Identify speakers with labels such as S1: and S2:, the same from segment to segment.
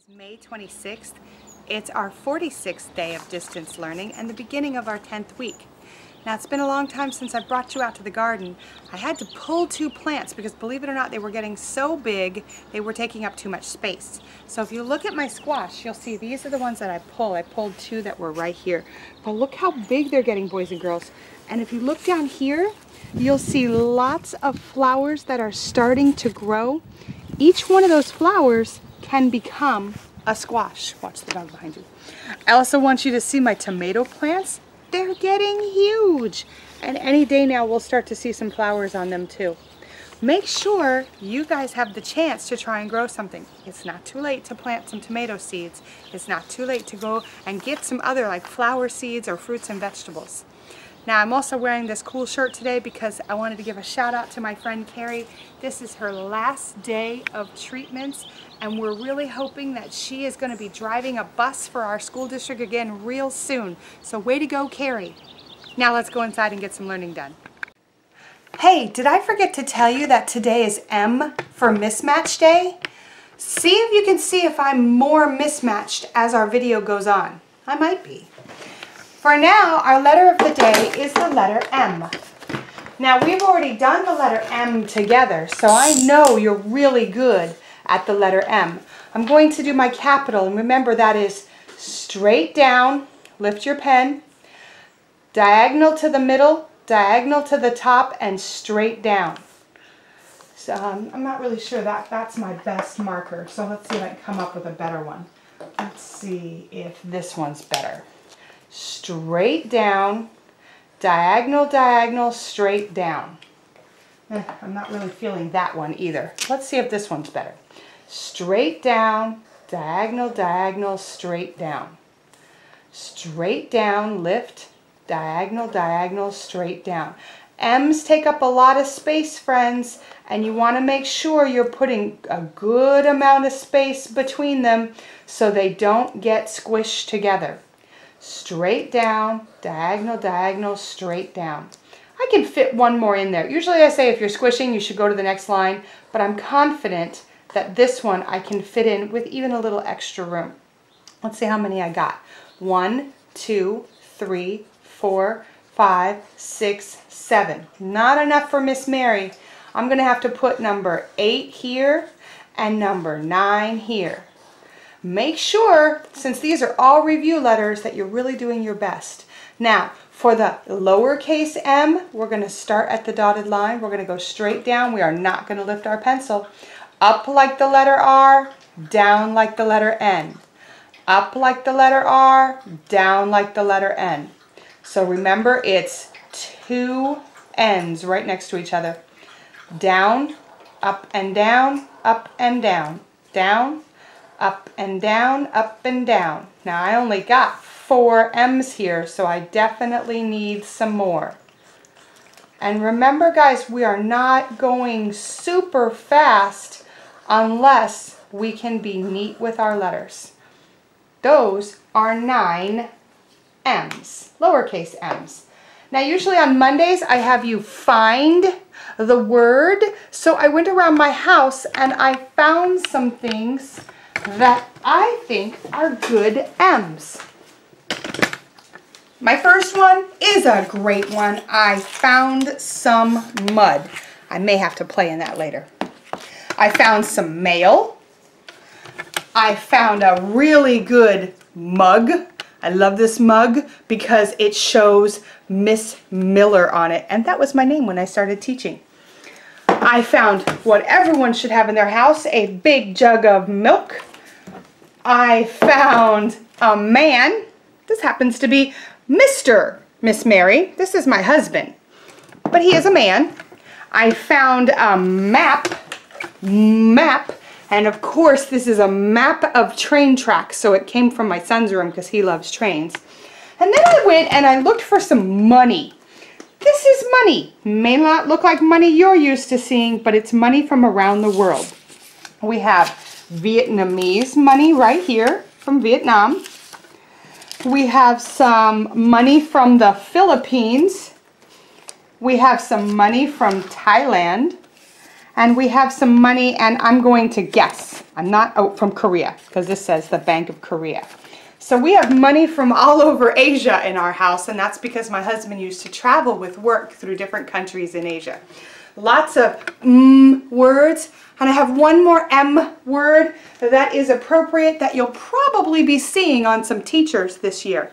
S1: is May 26th. It's our 46th day of distance learning and the beginning of our 10th week. Now, it's been a long time since I brought you out to the garden. I had to pull two plants because, believe it or not, they were getting so big they were taking up too much space. So if you look at my squash, you'll see these are the ones that I pulled. I pulled two that were right here. But look how big they're getting, boys and girls. And if you look down here, you'll see lots of flowers that are starting to grow. Each one of those flowers can become a squash. Watch the dog behind you. I also want you to see my tomato plants. They're getting huge. And any day now we'll start to see some flowers on them too. Make sure you guys have the chance to try and grow something. It's not too late to plant some tomato seeds. It's not too late to go and get some other like flower seeds or fruits and vegetables. Now, I'm also wearing this cool shirt today because I wanted to give a shout out to my friend Carrie. This is her last day of treatments, and we're really hoping that she is going to be driving a bus for our school district again real soon. So way to go, Carrie. Now let's go inside and get some learning done. Hey, did I forget to tell you that today is M for Mismatch Day? See if you can see if I'm more mismatched as our video goes on. I might be. For now, our letter of the day is the letter M. Now, we've already done the letter M together, so I know you're really good at the letter M. I'm going to do my capital, and remember that is straight down, lift your pen, diagonal to the middle, diagonal to the top, and straight down. So I'm not really sure that's my best marker, so let's see if I can come up with a better one. Let's see if this one's better. Straight down, diagonal, diagonal, straight down. I'm not really feeling that one either. Let's see if this one's better. Straight down, diagonal, diagonal, straight down. Straight down, lift, diagonal, diagonal, straight down. M's take up a lot of space, friends, and you want to make sure you're putting a good amount of space between them so they don't get squished together. Straight down, diagonal, diagonal, straight down. I can fit one more in there. Usually I say if you're squishing, you should go to the next line, but I'm confident that this one I can fit in with even a little extra room. Let's see how many I got. 1, 2, 3, 4, 5, 6, 7. Not enough for Miss Mary. I'm going to have to put number 8 here and number 9 here. Make sure, since these are all review letters, that you're really doing your best. Now, for the lowercase m, we're going to start at the dotted line. We're going to go straight down. We are not going to lift our pencil. Up like the letter R, down like the letter N. Up like the letter R, down like the letter N. So remember, it's two N's right next to each other. Down, up and down, up and down. Down, up and down, up and down. Now I only got 4 M's here, so I definitely need some more. And remember, guys, we are not going super fast unless we can be neat with our letters. Those are 9 M's, lowercase m's. Now usually on Mondays I have you find the word, so I went around my house and I found some things that I think are good M's. My first one is a great one. I found some mud. I may have to play in that later. I found some mail. I found a really good mug. I love this mug because it shows Miss Miller on it, and that was my name when I started teaching. I found what everyone should have in their house, a big jug of milk. I found a man. This happens to be Mr. Miss Mary. This is my husband, but he is a man. I found a map, and of course this is a map of train tracks, so it came from my son's room because he loves trains. And then I went and I looked for some money. This is money. May not look like money you're used to seeing, but it's money from around the world. We have Vietnamese money right here from Vietnam. We have some money from the Philippines. We have some money from Thailand. And we have some money, and I'm going to guess. I'm not from Korea, because this says the Bank of Korea. So we have money from all over Asia in our house, and that's because my husband used to travel with work through different countries in Asia. Lots of words, and I have one more M word that is appropriate that you'll probably be seeing on some teachers this year.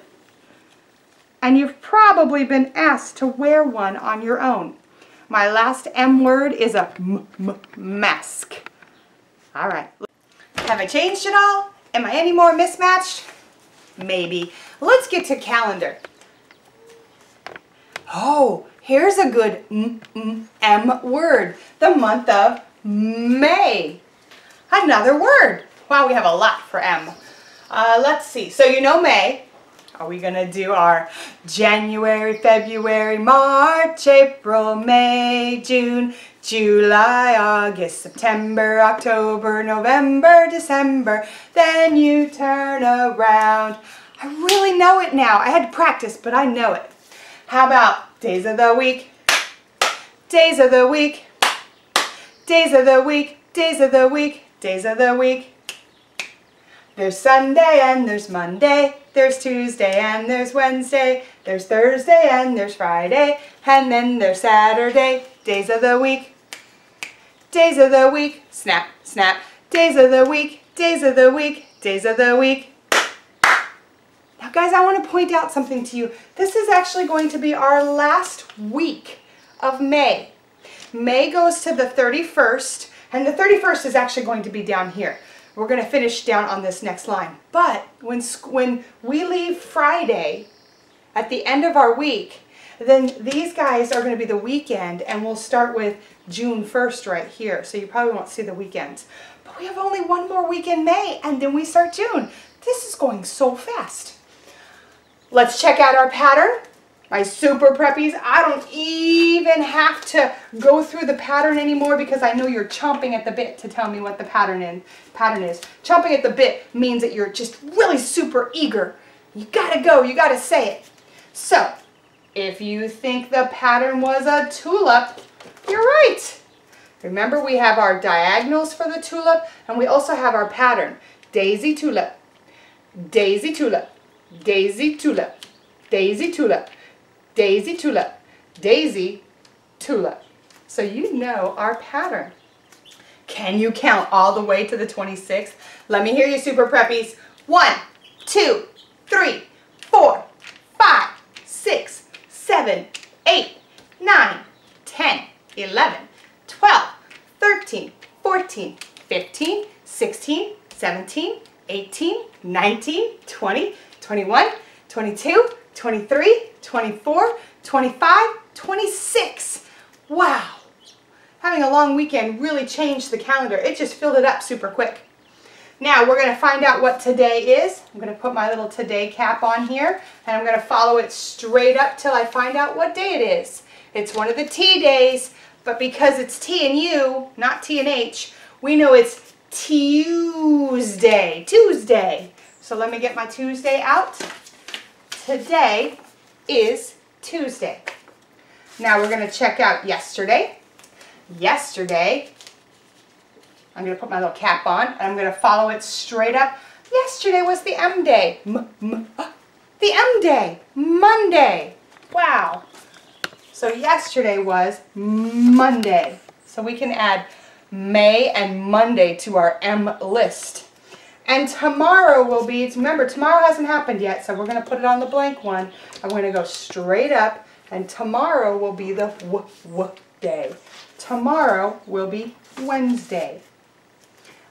S1: And you've probably been asked to wear one on your own. My last M word is a mask. All right. Have I changed at all? Am I any more mismatched? Maybe. Let's get to calendar. Oh, here's a good M word. The month of May. Another word. Wow, we have a lot for M. Let's see. So you know May. Are we going to do our January, February, March, April, May, June, July, August, September, October, November, December. Then you turn around. I really know it now. I had to practice, but I know it. How about days of the week? Days of the week. Days of the week. Days of the week. Days of the week. There's Sunday and there's Monday, there's Tuesday and there's Wednesday, there's Thursday and there's Friday, and then there's Saturday. Days of the week. Days of the week. Snap, snap. Days of the week. Days of the week. Days of the week. Now guys, I want to point out something to you. This is actually going to be our last week of May. May goes to the 31st, and the 31st is actually going to be down here. We're going to finish down on this next line. But when we leave Friday at the end of our week, then these guys are going to be the weekend, and we'll start with June 1st right here. So you probably won't see the weekends. But we have only one more week in May, and then we start June. This is going so fast. Let's check out our pattern. My super preppies, I don't even have to go through the pattern anymore because I know you're chomping at the bit to tell me what the pattern is. Chomping at the bit means that you're just really super eager. You gotta go, you gotta say it. So, if you think the pattern was a tulip, you're right. Remember, we have our diagonals for the tulip, and we also have our pattern. Daisy tulip, daisy tulip, daisy tulip, daisy tulip. Daisy tulip, daisy tulip. So you know our pattern. Can you count all the way to the 26th? Let me hear you, super preppies. 1, 2, 3, 4, 5, 6, 7, 8, 9, 10, 11, 12, 13, 14, 15, 16, 17, 18, 19, 20, 21, 22, 23, 24, 25, 26. Wow. Having a long weekend really changed the calendar. It just filled it up super quick. Now we're going to find out what today is. I'm going to put my little today cap on here, and I'm going to follow it straight up till I find out what day it is. It's one of the T days, but because it's T and U, not T and H, we know it's Tuesday. Tuesday. So let me get my Tuesday out. Today is Tuesday. Now we're going to check out yesterday. Yesterday, I'm going to put my little cap on, and I'm going to follow it straight up. Yesterday was the M day. The M day. Monday. Wow. So yesterday was Monday. So we can add May and Monday to our M list. And tomorrow will be, remember, tomorrow hasn't happened yet, so we're going to put it on the blank one. I'm going to go straight up, and tomorrow will be the W day. Tomorrow will be Wednesday.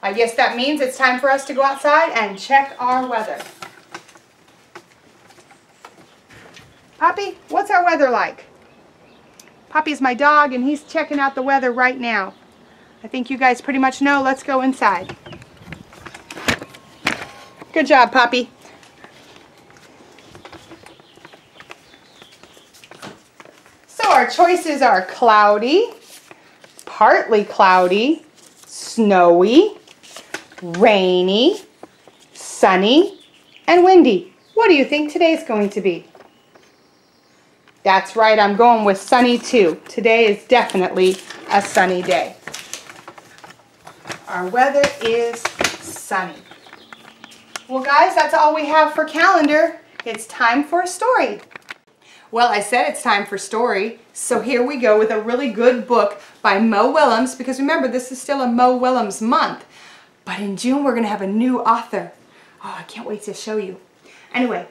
S1: I guess that means it's time for us to go outside and check our weather. Poppy, what's our weather like? Poppy's my dog, and he's checking out the weather right now. I think you guys pretty much know. Let's go inside. Good job, Poppy. So our choices are cloudy, partly cloudy, snowy, rainy, sunny, and windy. What do you think today's going to be? That's right, I'm going with sunny too. Today is definitely a sunny day. Our weather is sunny. Well guys, that's all we have for calendar. It's time for a story. Well, I said it's time for story, so here we go with a really good book by Mo Willems, because remember, this is still a Mo Willems month. But in June, we're going to have a new author. Oh, I can't wait to show you. Anyway,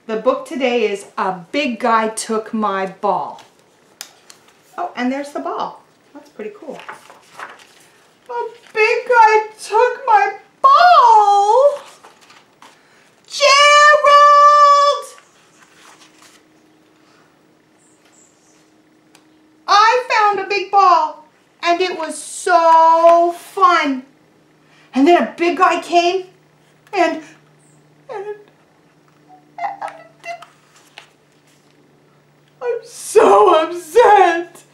S1: the book today is A Big Guy Took My Ball. Oh, and there's the ball. That's pretty cool. A big guy took my ball. Gerald! I found a big ball, and it was so fun. And then a big guy came, and I'm so upset.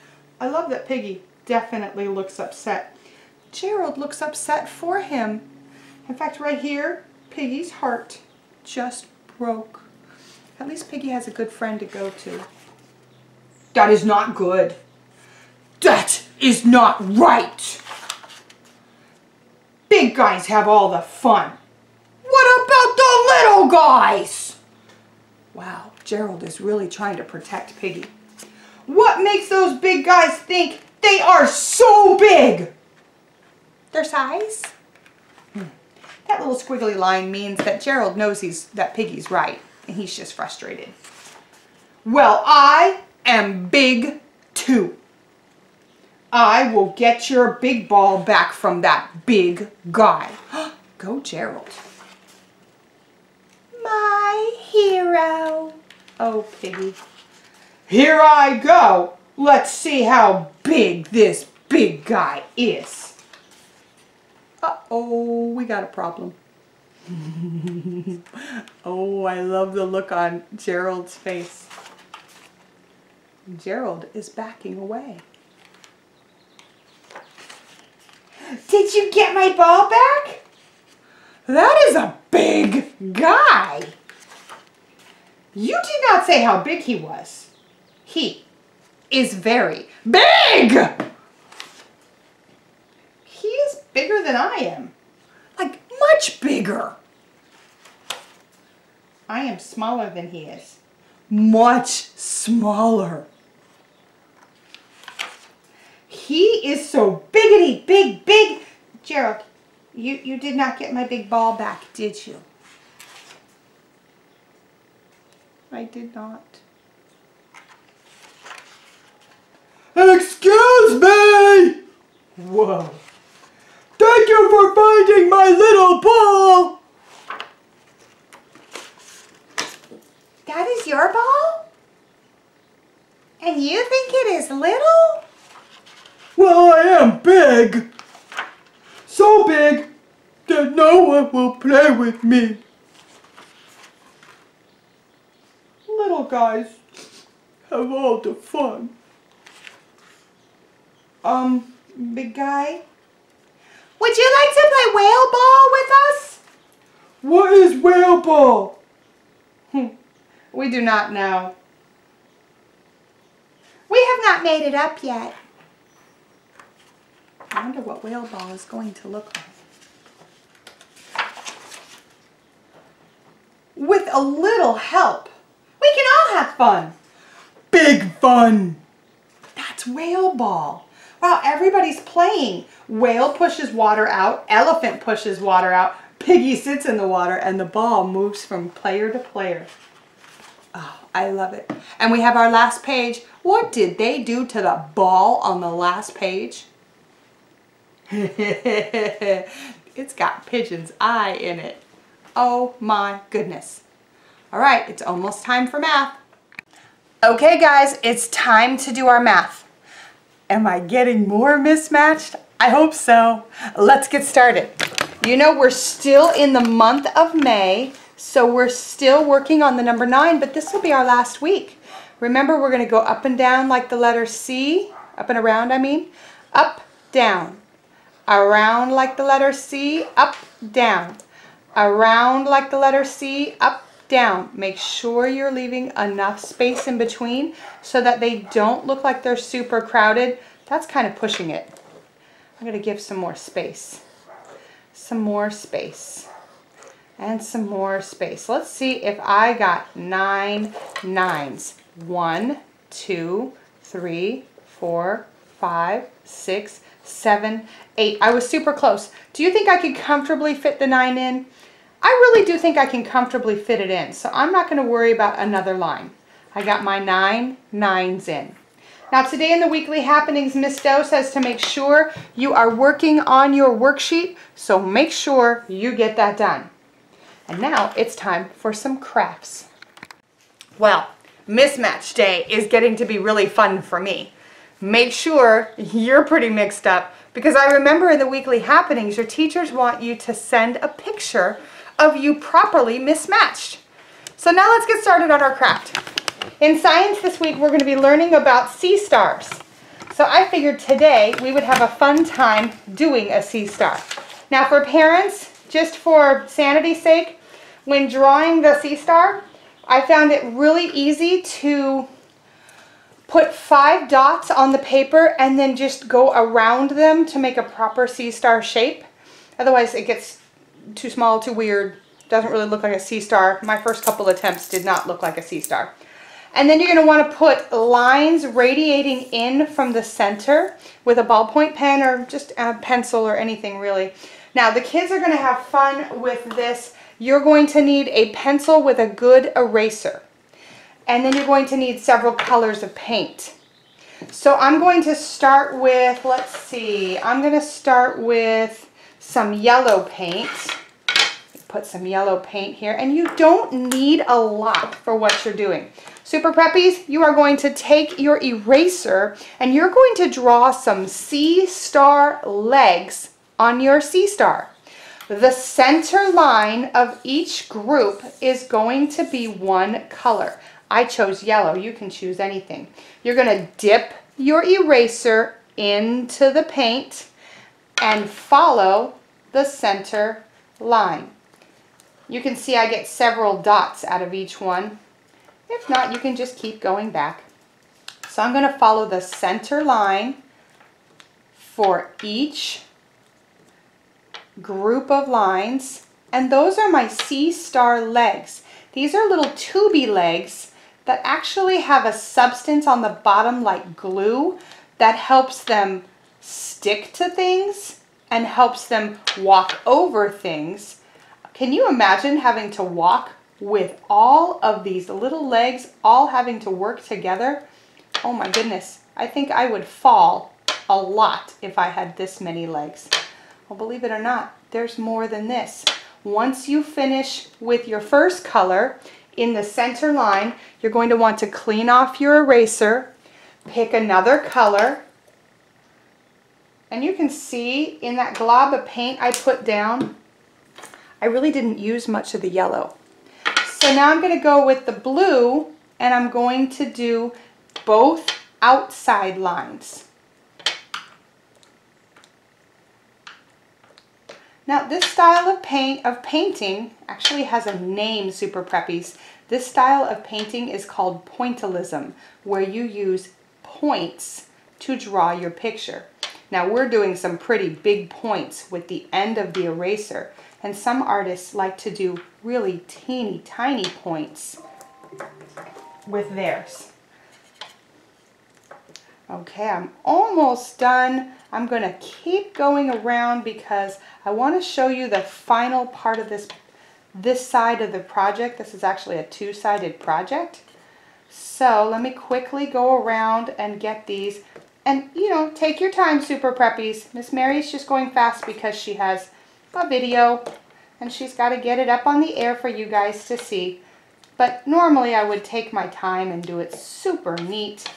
S1: I love that Piggy definitely looks upset. Gerald looks upset for him. In fact, right here, Piggy's heart just broke. At least Piggy has a good friend to go to. That is not good. That is not right. Big guys have all the fun. What about the little guys? Wow, Gerald is really trying to protect Piggy. What makes those big guys think they are so big? Their size? That little squiggly line means that Gerald knows that Piggy's right, and he's just frustrated. Well, I am big too. I will get your big ball back from that big guy. Go, Gerald. My hero. Oh, Piggy. Here I go. Let's see how big this big guy is. Uh-oh, we got a problem. Oh, I love the look on Gerald's face. Gerald is backing away. Did you get my ball back? That is a big guy. You did not say how big he was. He is very big. He is bigger than I am. Like, much bigger. I am smaller than he is. Much smaller. He is so biggity big. Gerald, you did not get my big ball back, did you? I did not. Excuse me! Whoa. Thank you for finding my little ball! That is your ball? And you think it is little? Well, I am big. So big that no one will play with me. Little guys have all the fun. Big guy? Would you like to play whale ball with us? What is whale ball? We do not know. We have not made it up yet. I wonder what whale ball is going to look like. With a little help, we can all have fun. Big fun. That's whale ball. Wow, everybody's playing. Whale pushes water out, elephant pushes water out, Piggy sits in the water, and the ball moves from player to player. Oh, I love it. And we have our last page. What did they do to the ball on the last page? It's got Pigeon's eye in it. Oh my goodness. All right, it's almost time for math. Okay guys, it's time to do our math. Am I getting more mismatched? I hope so. Let's get started. You know, we're still in the month of May, so we're still working on the number 9, but this will be our last week. Remember, we're going to go up and down like the letter C, up and around, I mean. Up, down. Around like the letter C, up, down. Around like the letter C, up, down. Make sure you're leaving enough space in between so that they don't look like they're super crowded. That's kind of pushing it. I'm going to give some more space. some more space. And some more space. Let's see if I got 9 nines. 1, 2, 3, 4, 5, 6, 7, 8. I was super close. Do you think I could comfortably fit the 9 in? I really do think I can comfortably fit it in, so I'm not going to worry about another line. I got my 9 nines in. Now today in the weekly happenings, Miss Doe says to make sure you are working on your worksheet, so make sure you get that done. And now it's time for some crafts. Well, mismatch day is getting to be really fun for me. Make sure you're pretty mixed up, because I remember in the weekly happenings, your teachers want you to send a picture of you properly mismatched. So now let's get started on our craft. In science this week, we're going to be learning about sea stars. So I figured today we would have a fun time doing a sea star. Now for parents, just for sanity's sake, when drawing the sea star, I found it really easy to put 5 dots on the paper and then just go around them to make a proper sea star shape. Otherwise it gets too small, too weird, doesn't really look like a sea star. My first couple attempts did not look like a sea star. And then you're going to want to put lines radiating in from the center with a ballpoint pen or just a pencil or anything really. Now the kids are going to have fun with this. You're going to need a pencil with a good eraser. And then you're going to need several colors of paint. So I'm going to start with, let's see, I'm going to start with some yellow paint. Put some yellow paint here, and you don't need a lot for what you're doing. Super Preppies, you are going to take your eraser and you're going to draw some sea star legs on your sea star. The center line of each group is going to be one color. I chose yellow. You can choose anything. You're going to dip your eraser into the paint and follow the center line. You can see I get several dots out of each one. If not, you can just keep going back. So I'm going to follow the center line for each group of lines, and those are my sea star legs. These are little tubey legs that actually have a substance on the bottom like glue that helps them stick to things and helps them walk over things. Can you imagine having to walk with all of these little legs all having to work together? Oh my goodness, I think I would fall a lot if I had this many legs. Well, believe it or not, there's more than this. Once you finish with your first color in the center line, you're going to want to clean off your eraser, pick another color, and you can see in that glob of paint I put down, I really didn't use much of the yellow. So now I'm going to go with the blue, and I'm going to do both outside lines. Now this style of painting actually has a name, Super Preppies. This style of painting is called pointillism, where you use points to draw your picture. Now we're doing some pretty big points with the end of the eraser, and some artists like to do really teeny tiny points with theirs. Okay, I'm almost done. I'm going to keep going around because I want to show you the final part of this side of the project. This is actually a two-sided project. So let me quickly go around and get these. And, you know, take your time, Super Preppies. Miss Mary's just going fast because she has a video and she's got to get it up on the air for you guys to see. But normally I would take my time and do it super neat.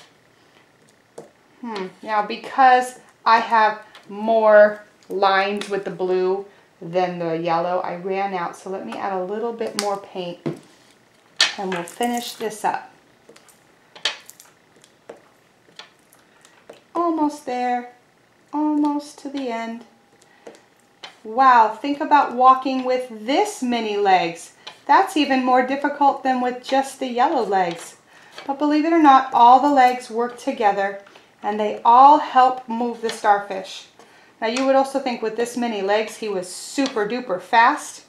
S1: Now because I have more lines with the blue than the yellow, I ran out. So let me add a little bit more paint and we'll finish this up. Almost there, almost to the end. Wow, think about walking with this many legs. That's even more difficult than with just the yellow legs. But believe it or not, all the legs work together and they all help move the starfish. Now you would also think with this many legs he was super duper fast.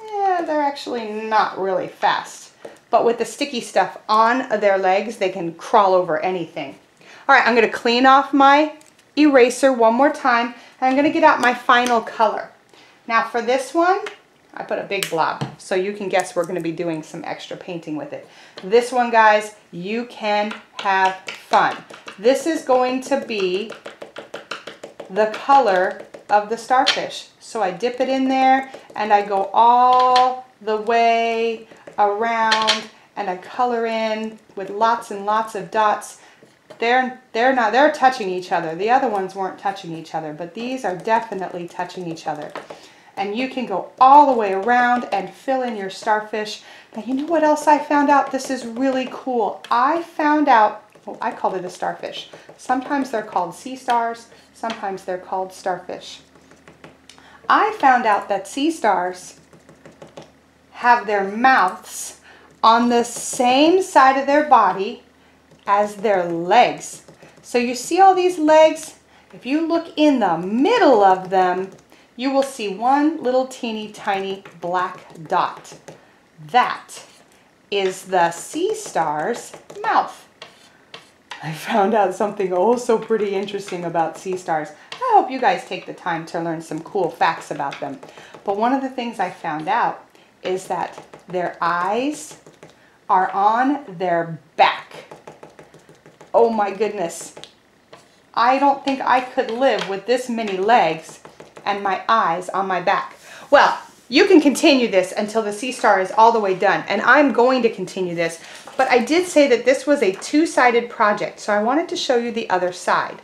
S1: Yeah, they're actually not really fast. But with the sticky stuff on their legs, they can crawl over anything. All right, I'm going to clean off my eraser one more time, and I'm going to get out my final color. Now for this one, I put a big blob, so you can guess we're going to be doing some extra painting with it. This one, guys, you can have fun. This is going to be the color of the starfish. So I dip it in there, and I go all the way around, and I color in with lots and lots of dots. They're touching each other. The other ones weren't touching each other, but these are definitely touching each other. And you can go all the way around and fill in your starfish. Now, you know what else I found out? This is really cool. I found out, well, I called it a starfish. Sometimes they're called sea stars. Sometimes they're called starfish. I found out that sea stars have their mouths on the same side of their body as their legs. So you see all these legs? If you look in the middle of them, you will see one little teeny tiny black dot. That is the sea star's mouth. I found out something oh so pretty interesting about sea stars. I hope you guys take the time to learn some cool facts about them. But one of the things I found out is that their eyes are on their back. Oh my goodness. I don't think I could live with this many legs and my eyes on my back. Well, you can continue this until the sea star is all the way done, and I'm going to continue this, but I did say that this was a two-sided project, so I wanted to show you the other side.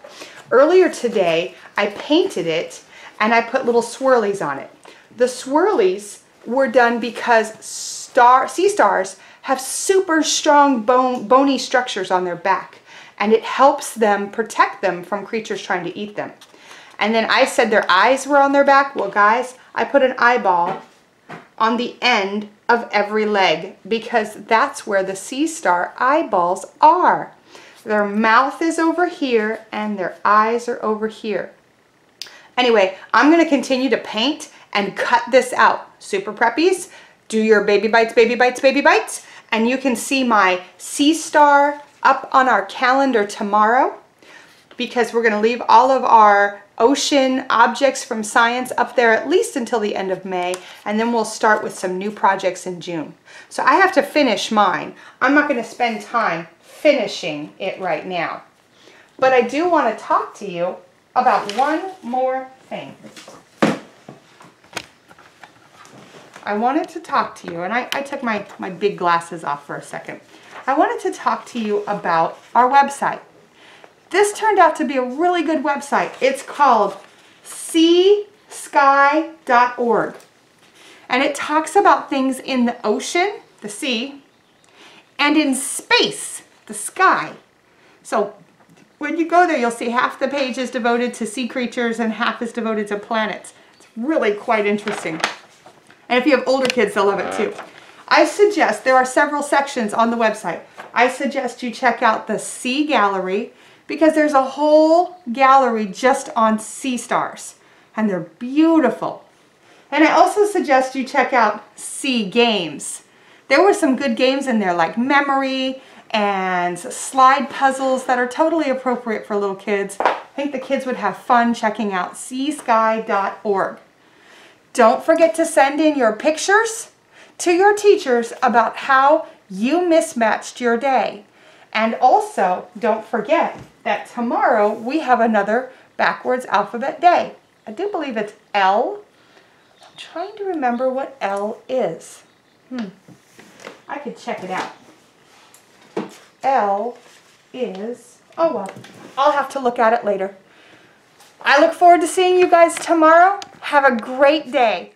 S1: Earlier today, I painted it and I put little swirlies on it. The swirlies were done because sea stars have super strong bony structures on their back, and it helps them protect them from creatures trying to eat them. And then I said their eyes were on their back. Well, guys, I put an eyeball on the end of every leg because that's where the sea star eyeballs are. Their mouth is over here and their eyes are over here. Anyway, I'm going to continue to paint and cut this out. Super preppies, do your baby bites, baby bites, baby bites. And you can see my sea star up on our calendar tomorrow, because we're going to leave all of our ocean objects from science up there at least until the end of May, and then we'll start with some new projects in June. So I have to finish mine. I'm not going to spend time finishing it right now. But I do want to talk to you about one more thing. I wanted to talk to you, and I took my big glasses off for a second. I wanted to talk to you about our website. This turned out to be a really good website. It's called seasky.org. And it talks about things in the ocean, the sea, and in space, the sky. So when you go there, you'll see half the page is devoted to sea creatures and half is devoted to planets. It's really quite interesting. And if you have older kids, they'll love it too. I suggest, there are several sections on the website. I suggest you check out the Sea Gallery, because there's a whole gallery just on sea stars, and they're beautiful. And I also suggest you check out Sea Games. There were some good games in there, like memory and slide puzzles that are totally appropriate for little kids. I think the kids would have fun checking out seasky.org. Don't forget to send in your pictures to your teachers about how you mismatched your day. And also, don't forget that tomorrow we have another backwards alphabet day. I do believe it's L. I'm trying to remember what L is. I could check it out. L is, oh well, I'll have to look at it later. I look forward to seeing you guys tomorrow. Have a great day.